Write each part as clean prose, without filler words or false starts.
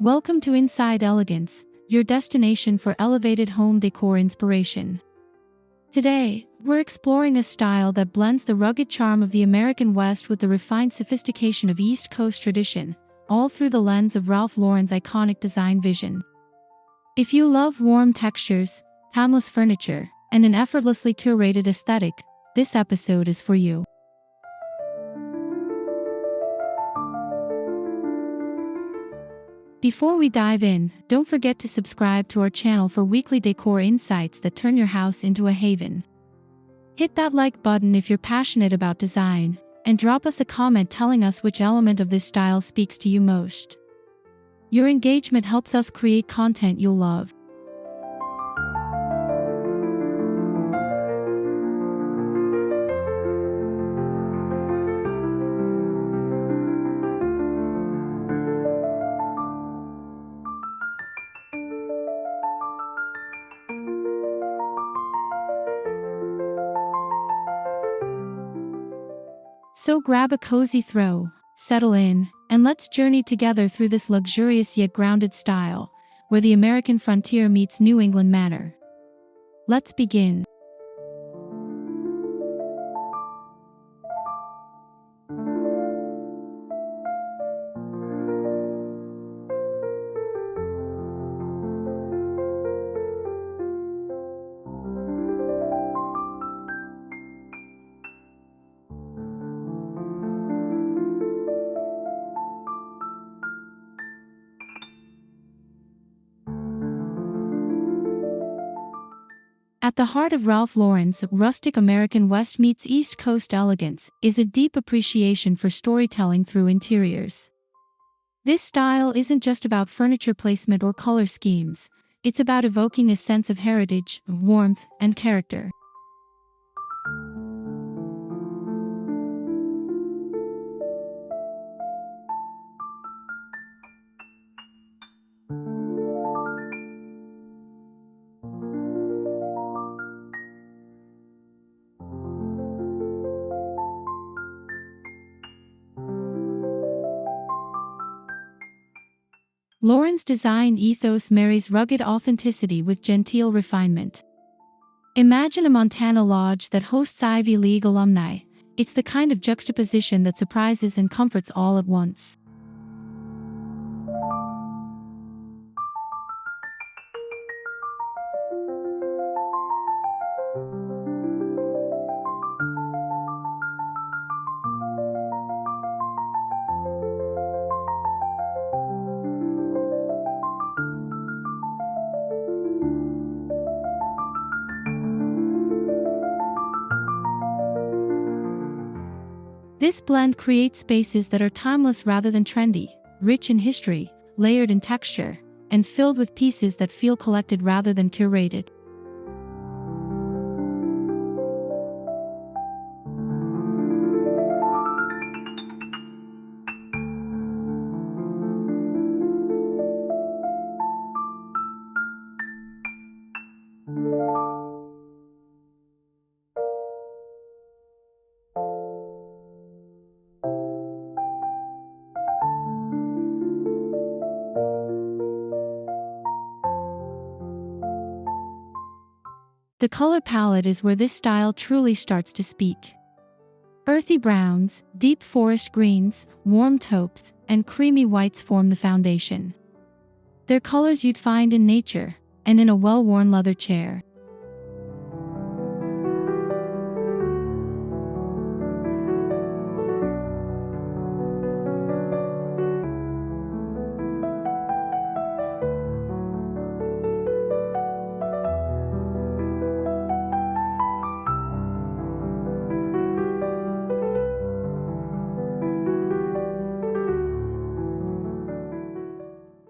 Welcome to Inside Elegance, your destination for elevated home decor inspiration. Today, we're exploring a style that blends the rugged charm of the American West with the refined sophistication of East Coast tradition, all through the lens of Ralph Lauren's iconic design vision. If you love warm textures, timeless furniture, and an effortlessly curated aesthetic, this episode is for you. Before we dive in, don't forget to subscribe to our channel for weekly decor insights that turn your house into a haven. Hit that like button if you're passionate about design, and drop us a comment telling us which element of this style speaks to you most. Your engagement helps us create content you'll love. So grab a cozy throw, settle in, and let's journey together through this luxurious yet grounded style, where the American frontier meets New England manner. Let's begin. At the heart of Ralph Lauren's Rustic American West meets East Coast Elegance is a deep appreciation for storytelling through interiors. This style isn't just about furniture placement or color schemes, it's about evoking a sense of heritage, warmth, and character. Lauren's design ethos marries rugged authenticity with genteel refinement. Imagine a Montana lodge that hosts Ivy League alumni. It's the kind of juxtaposition that surprises and comforts all at once. This blend creates spaces that are timeless rather than trendy, rich in history, layered in texture, and filled with pieces that feel collected rather than curated. The color palette is where this style truly starts to speak. Earthy browns, deep forest greens, warm taupes, and creamy whites form the foundation. They're colors you'd find in nature, and in a well-worn leather chair.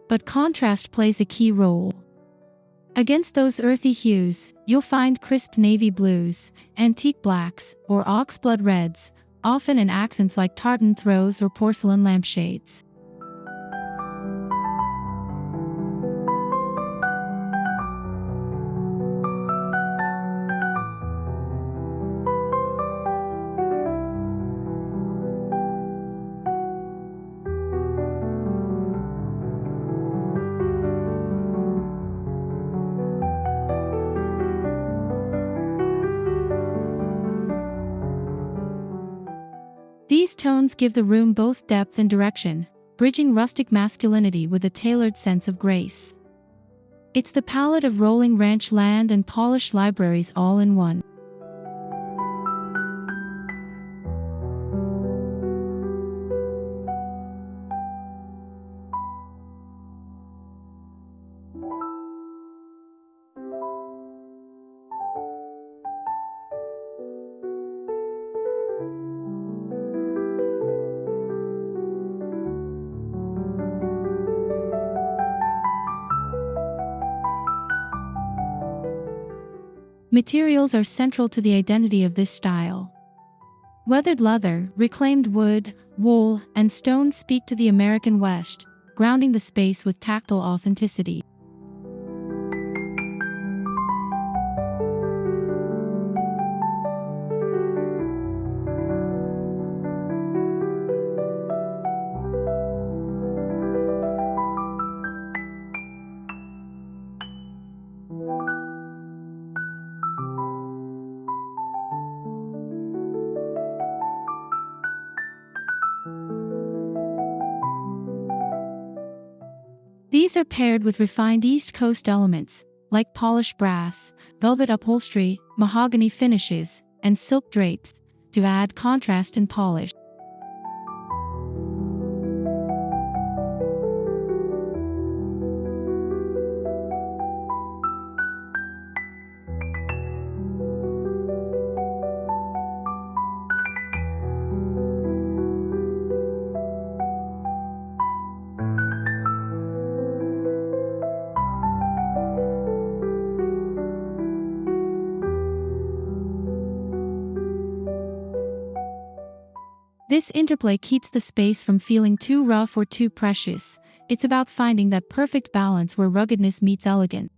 But contrast plays a key role. Against those earthy hues, you'll find crisp navy blues, antique blacks, or oxblood reds, often in accents like tartan throws or porcelain lampshades. These tones give the room both depth and direction, bridging rustic masculinity with a tailored sense of grace. It's the palette of rolling ranch land and polished libraries all in one. Materials are central to the identity of this style. Weathered leather, reclaimed wood, wool, and stone speak to the American West, grounding the space with tactile authenticity. These are paired with refined East Coast elements, like polished brass, velvet upholstery, mahogany finishes, and silk drapes, to add contrast and polish. This interplay keeps the space from feeling too rough or too precious. It's about finding that perfect balance where ruggedness meets elegance.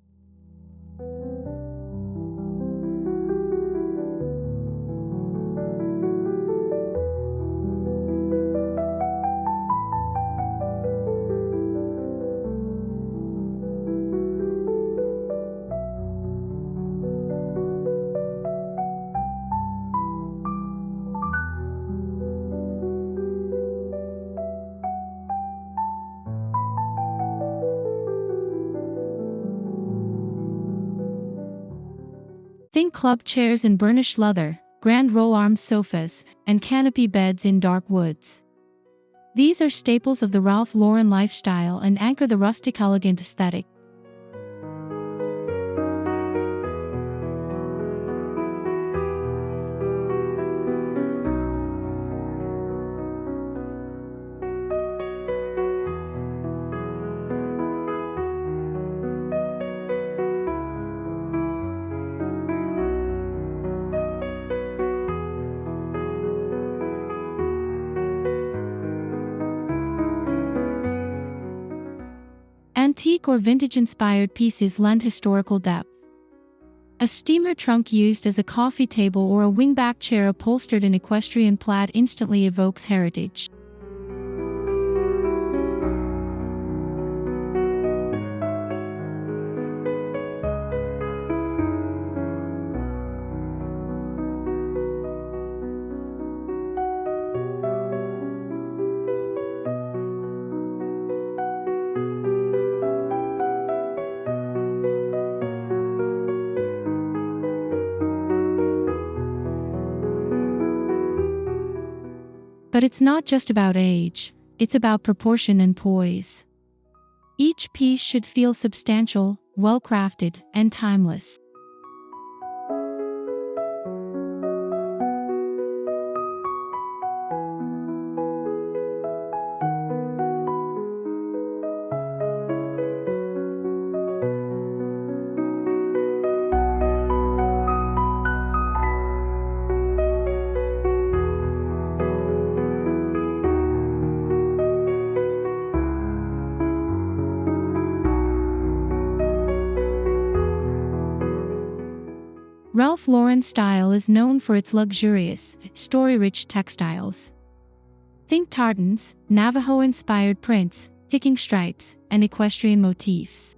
Think club chairs in burnished leather, grand roll-arm sofas, and canopy beds in dark woods. These are staples of the Ralph Lauren lifestyle and anchor the rustic elegant aesthetic. Antique or vintage-inspired pieces lend historical depth. A steamer trunk used as a coffee table or a wingback chair upholstered in equestrian plaid instantly evokes heritage. But it's not just about age, it's about proportion and poise. Each piece should feel substantial, well-crafted, and timeless. Ralph Lauren's style is known for its luxurious, story-rich textiles. Think tartans, Navajo-inspired prints, ticking stripes, and equestrian motifs.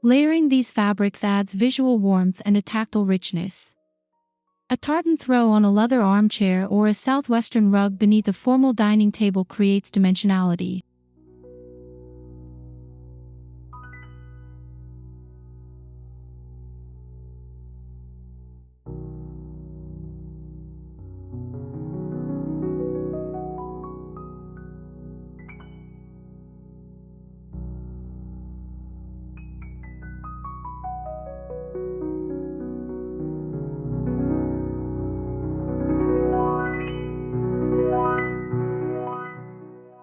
Layering these fabrics adds visual warmth and a tactile richness. A tartan throw on a leather armchair or a southwestern rug beneath a formal dining table creates dimensionality.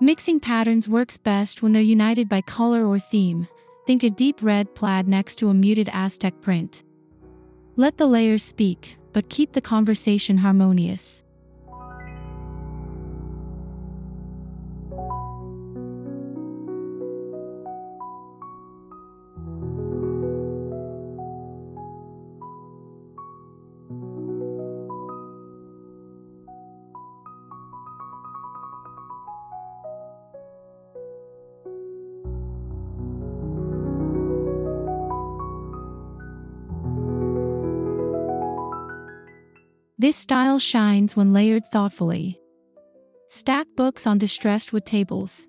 Mixing patterns works best when they're united by color or theme. Think a deep red plaid next to a muted Aztec print. Let the layers speak, but keep the conversation harmonious. This style shines when layered thoughtfully. Stack books on distressed wood tables.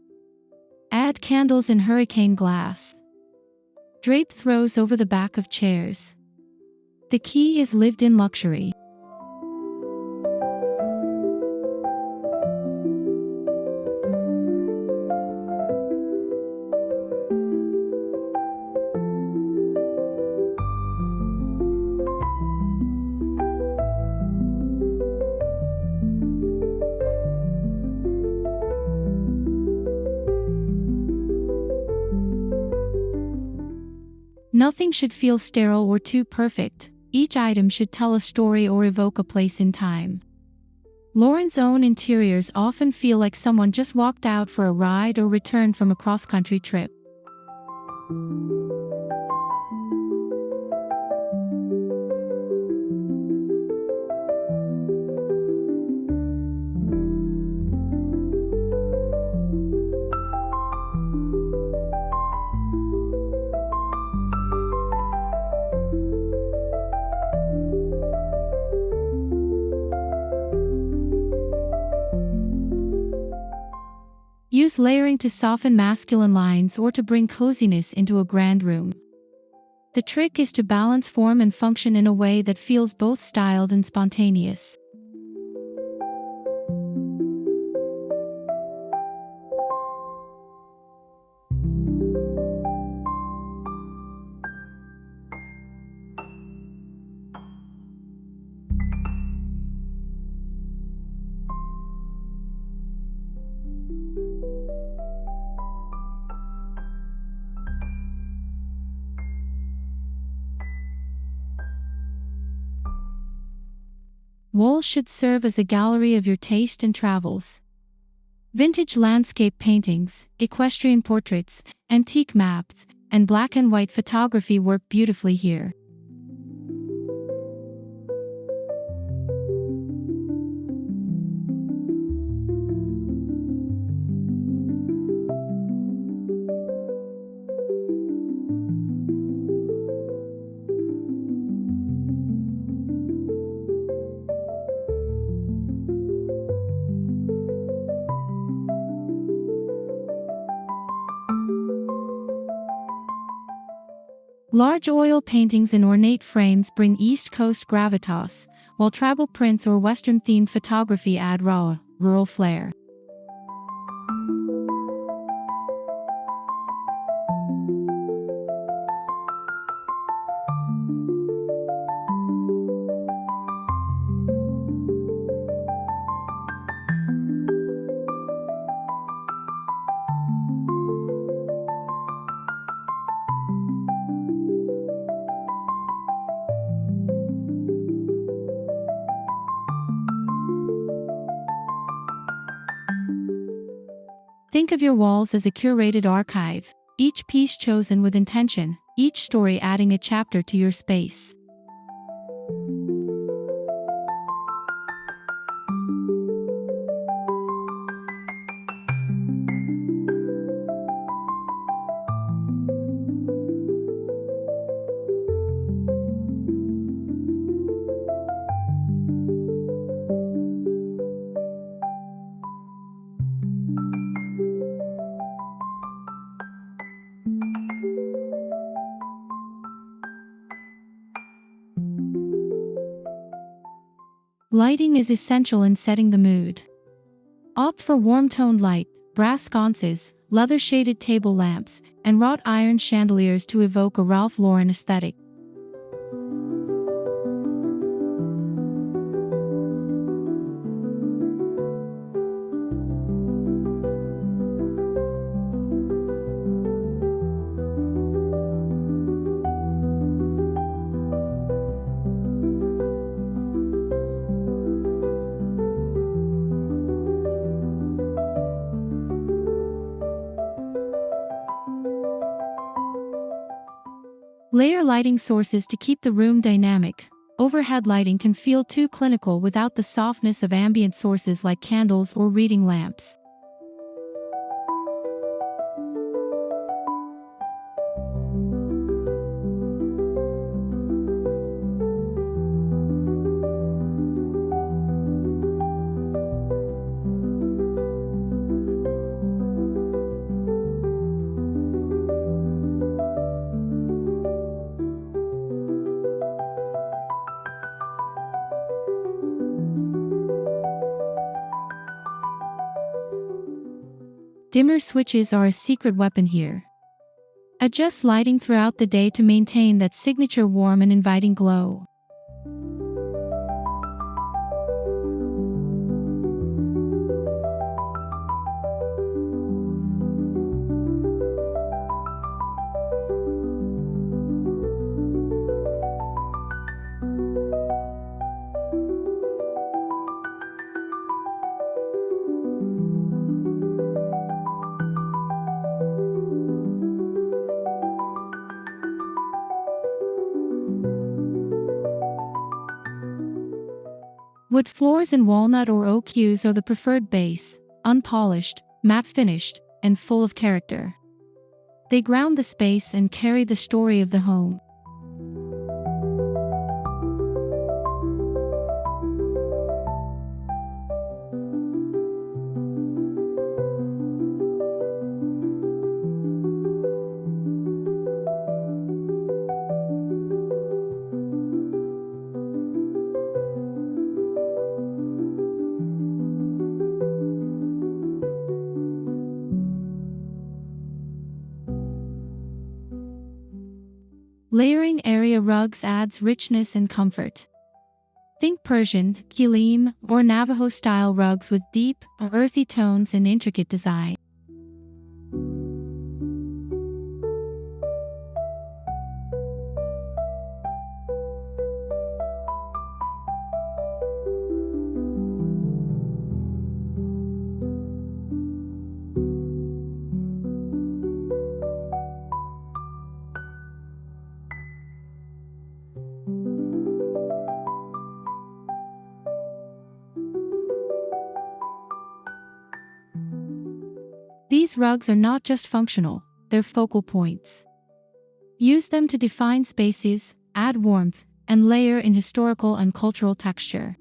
Add candles in hurricane glass. Drape throws over the back of chairs. The key is lived-in luxury. Nothing should feel sterile or too perfect. Each item should tell a story or evoke a place in time. Lauren's own interiors often feel like someone just walked out for a ride or returned from a cross-country trip. Use layering to soften masculine lines or to bring coziness into a grand room. The trick is to balance form and function in a way that feels both styled and spontaneous. Walls should serve as a gallery of your taste and travels. Vintage landscape paintings, equestrian portraits, antique maps, and black and white photography work beautifully here. Large oil paintings in ornate frames bring East Coast gravitas, while tribal prints or Western-themed photography add raw, rural flair. Think of your walls as a curated archive, each piece chosen with intention, each story adding a chapter to your space. Lighting is essential in setting the mood. Opt for warm-toned light, brass sconces, leather-shaded table lamps, and wrought iron chandeliers to evoke a Ralph Lauren aesthetic. Layer lighting sources to keep the room dynamic. Overhead lighting can feel too clinical without the softness of ambient sources like candles or reading lamps. Dimmer switches are a secret weapon here. Adjust lighting throughout the day to maintain that signature warm and inviting glow. Wood floors in walnut or oak hues are the preferred base, unpolished, matte finished, and full of character. They ground the space and carry the story of the home. Layering area rugs adds richness and comfort. Think Persian, Kilim, or Navajo-style rugs with deep, earthy tones and intricate design. These rugs are not just functional, they're focal points. Use them to define spaces, add warmth, and layer in historical and cultural texture.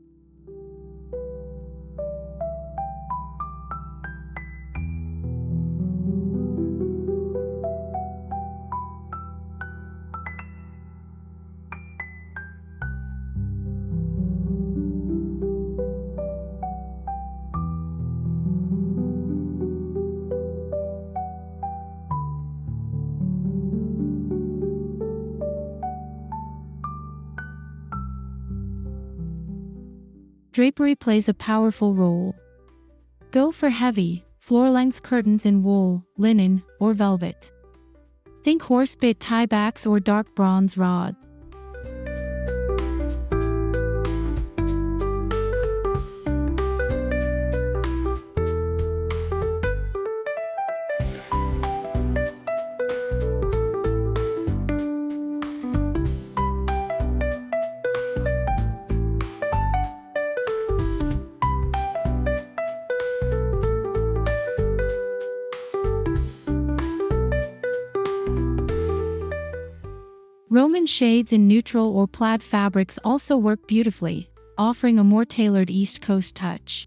Drapery plays a powerful role. Go for heavy, floor-length curtains in wool, linen, or velvet. Think horsebit tiebacks or dark bronze rod. Roman shades in neutral or plaid fabrics also work beautifully, offering a more tailored East Coast touch.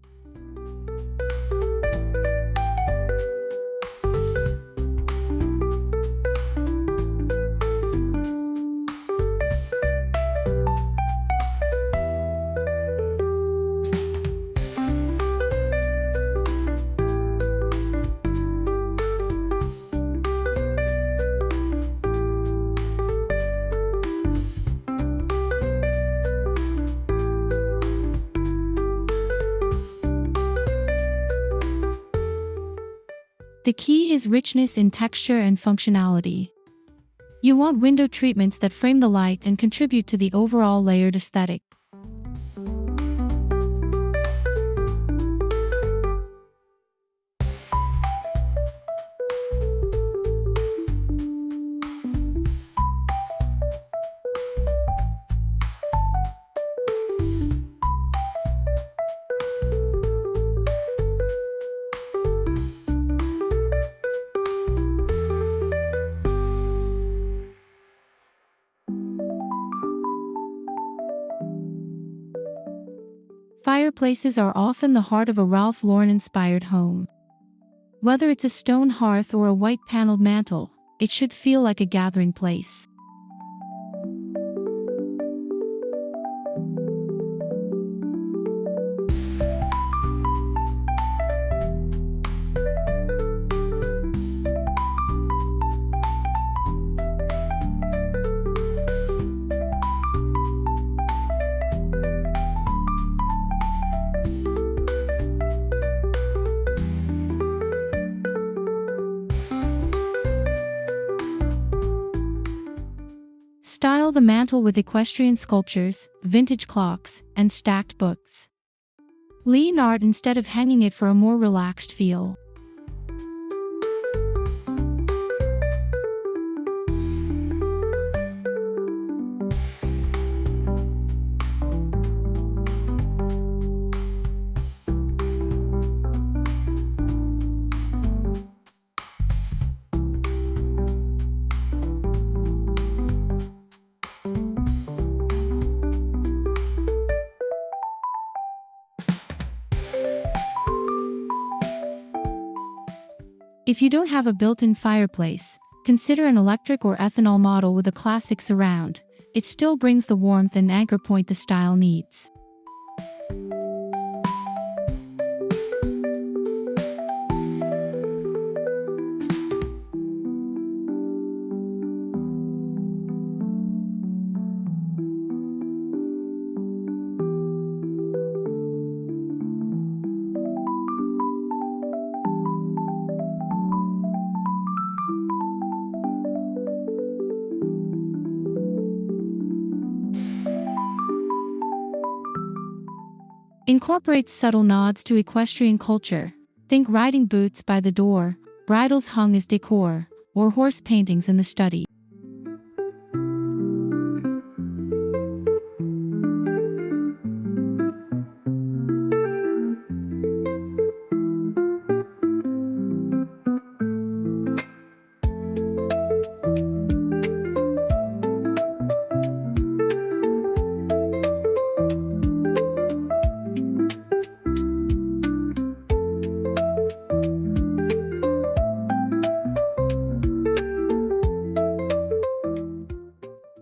The key is richness in texture and functionality. You want window treatments that frame the light and contribute to the overall layered aesthetic. Fireplaces are often the heart of a Ralph Lauren-inspired home. Whether it's a stone hearth or a white-paneled mantel, it should feel like a gathering place. Style the mantel with equestrian sculptures, vintage clocks, and stacked books. Lean art instead of hanging it for a more relaxed feel. If you don't have a built-in fireplace, consider an electric or ethanol model with a classic surround. It still brings the warmth and anchor point the style needs. Incorporates subtle nods to equestrian culture. Think riding boots by the door, bridles hung as decor, or horse paintings in the study.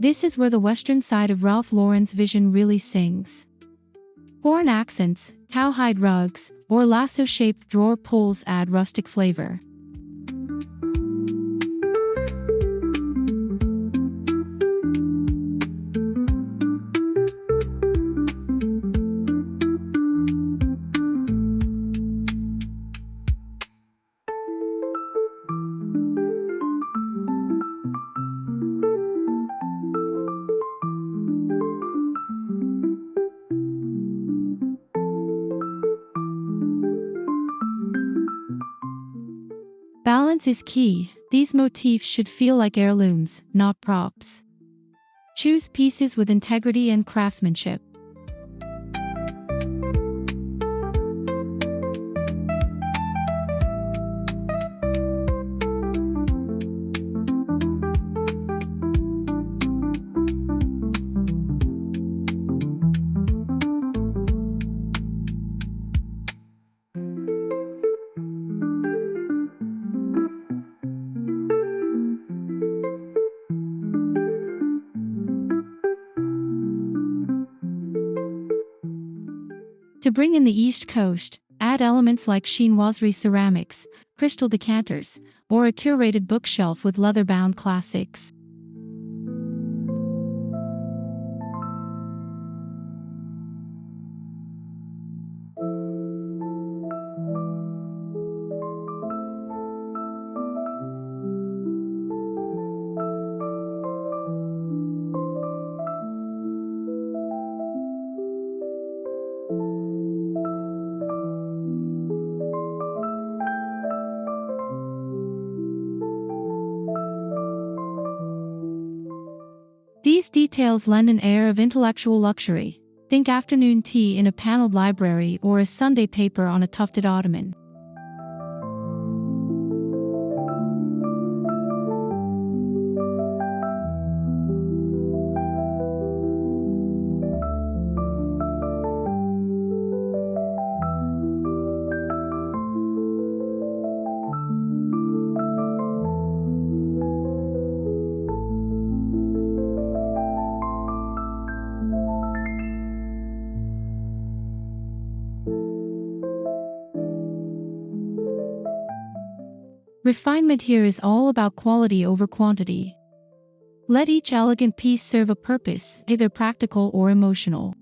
This is where the Western side of Ralph Lauren's vision really sings. Horn accents, cowhide rugs, or lasso-shaped drawer pulls add rustic flavor. Balance is key. These motifs should feel like heirlooms, not props. Choose pieces with integrity and craftsmanship. To bring in the East Coast, add elements like chinoiserie ceramics, crystal decanters, or a curated bookshelf with leather-bound classics. details lend an air of intellectual luxury. Think afternoon tea in a paneled library or a Sunday paper on a tufted ottoman. Refinement here is all about quality over quantity. Let each elegant piece serve a purpose, either practical or emotional.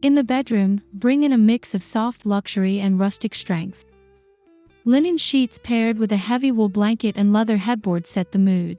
In the bedroom, bring in a mix of soft luxury and rustic strength. Linen sheets paired with a heavy wool blanket and leather headboard set the mood.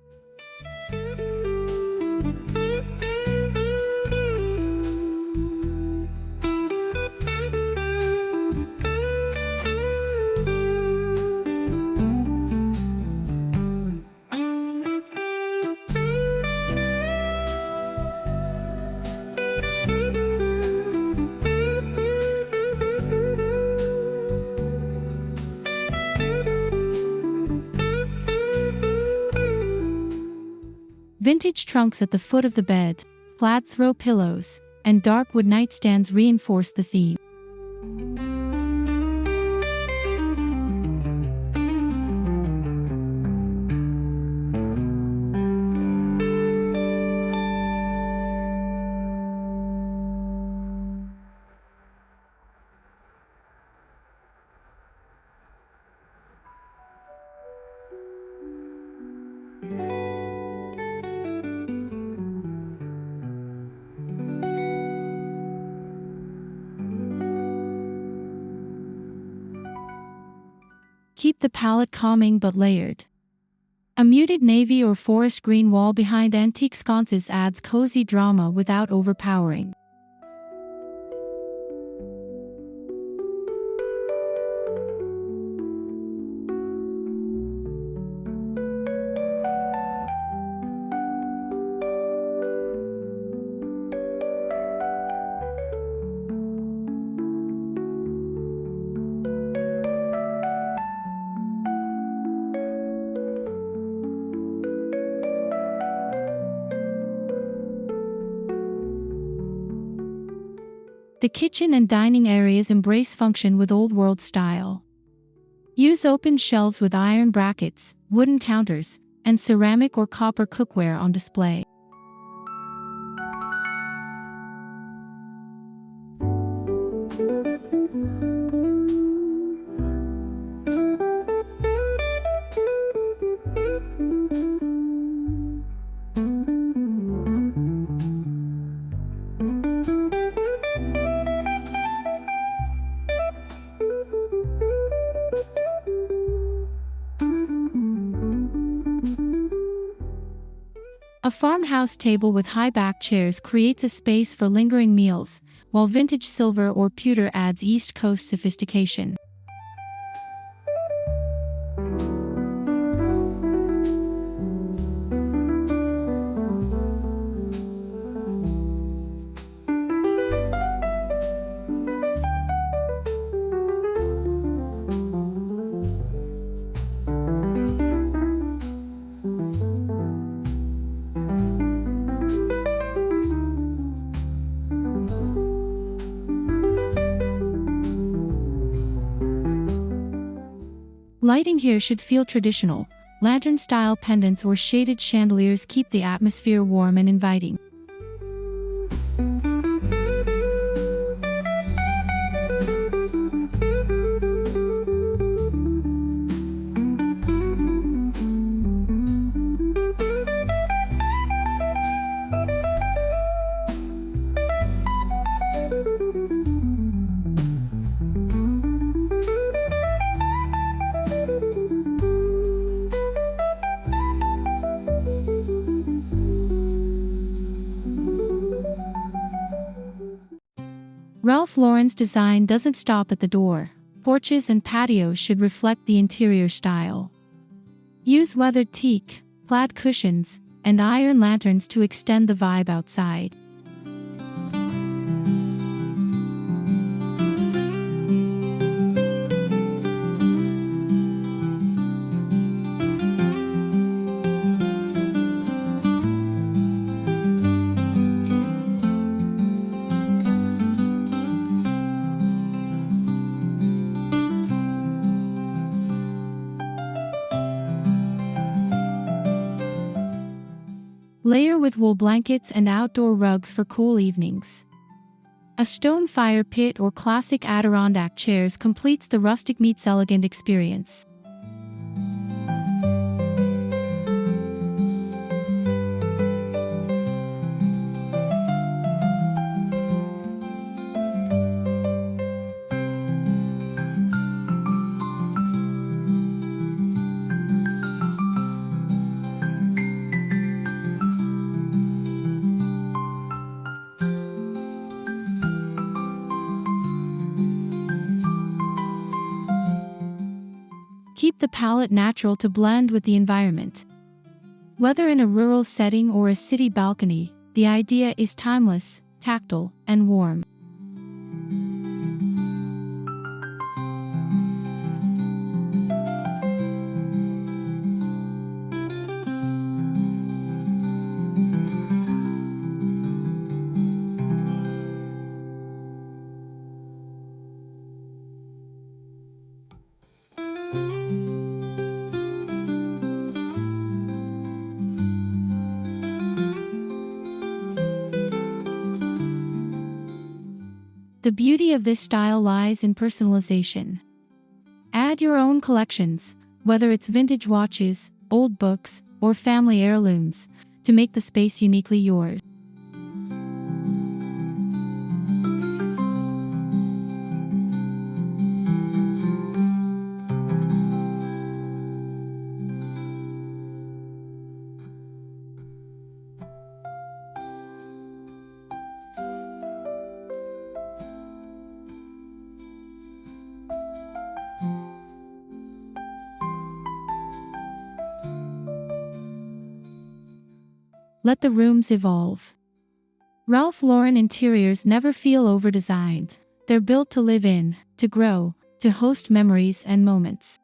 Vintage trunks at the foot of the bed, plaid throw pillows, and dark wood nightstands reinforce the theme. Keep the palette calming but layered. A muted navy or forest green wall behind antique sconces adds cozy drama without overpowering. The kitchen and dining areas embrace function with old-world style. Use open shelves with iron brackets, wooden counters, and ceramic or copper cookware on display. A farmhouse table with high-back chairs creates a space for lingering meals, while vintage silver or pewter adds East Coast sophistication. Lighting here should feel traditional. Lantern-style pendants or shaded chandeliers keep the atmosphere warm and inviting. Ralph Lauren's design doesn't stop at the door. Porches and patios should reflect the interior style. Use weathered teak, plaid cushions, and iron lanterns to extend the vibe outside. Layer with wool blankets and outdoor rugs for cool evenings. A stone fire pit or classic Adirondack chairs completes the rustic meets elegant experience. Keep the palette natural to blend with the environment. Whether in a rural setting or a city balcony, the idea is timeless, tactile, and warm. The beauty of this style lies in personalization. Add your own collections, whether it's vintage watches, old books, or family heirlooms, to make the space uniquely yours. Let the rooms evolve. Ralph Lauren interiors never feel over-designed. They're built to live in, to grow, to host memories and moments.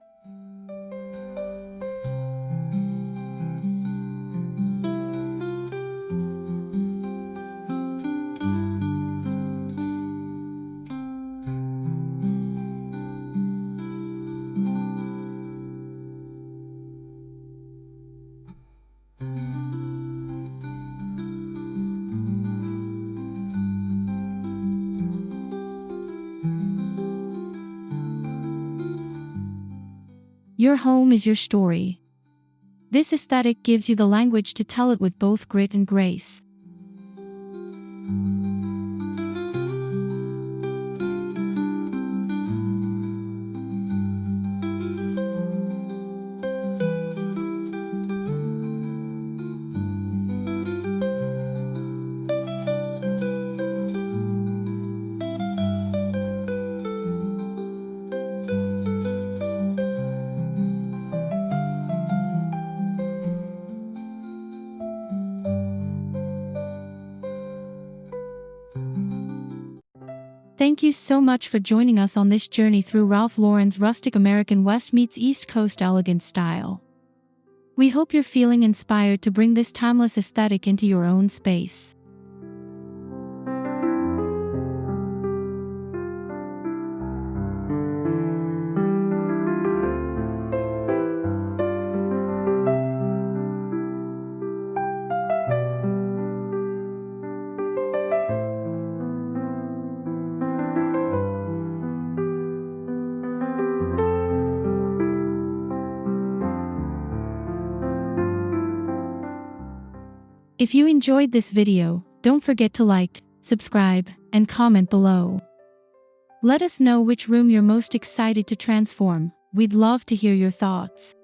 Your home is your story. This aesthetic gives you the language to tell it with both grit and grace. Thank you so much for joining us on this journey through Ralph Lauren's Rustic American West meets East Coast Elegance style. We hope you're feeling inspired to bring this timeless aesthetic into your own space. If you enjoyed this video, don't forget to like, subscribe, and comment below. Let us know which room you're most excited to transform. We'd love to hear your thoughts.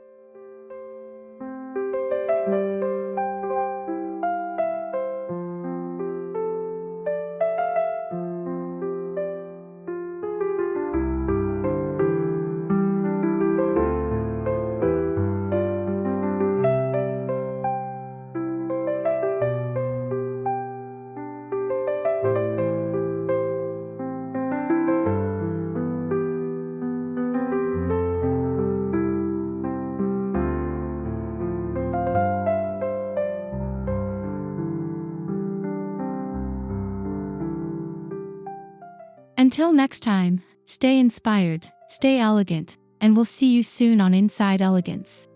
Until next time, stay inspired, stay elegant, and we'll see you soon on Inside Elegance.